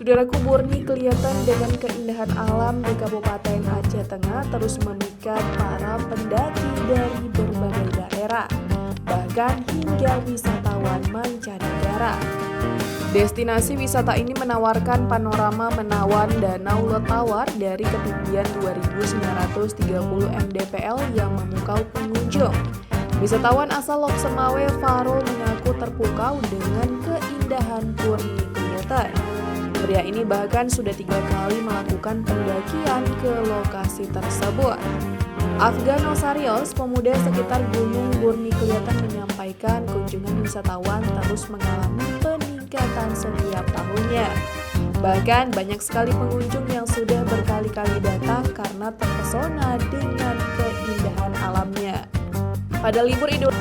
Saudaraku, Bur Ni Kelieten dengan keindahan alam di Kabupaten Aceh Tengah terus memikat para pendaki dari berbagai daerah, bahkan hingga wisatawan mancanegara. Destinasi wisata ini menawarkan panorama Menawan Danau Lut Tawar dari ketinggian 2.930 mdpl yang memukau pengunjung. Wisatawan asal Lhokseumawe Fahrul mengaku terpukau dengan keindahan Bur Ni Kelieten. Pria ini bahkan sudah 3 kali melakukan pendakian ke lokasi tersebut. Afghan Nosarios, pemuda sekitar Gunung Bur Ni Kelieten menyampaikan kunjungan wisatawan terus mengalami peningkatan setiap tahunnya. Bahkan banyak sekali pengunjung yang sudah berkali-kali datang karena terpesona dengan keindahan alamnya. Pada libur Idul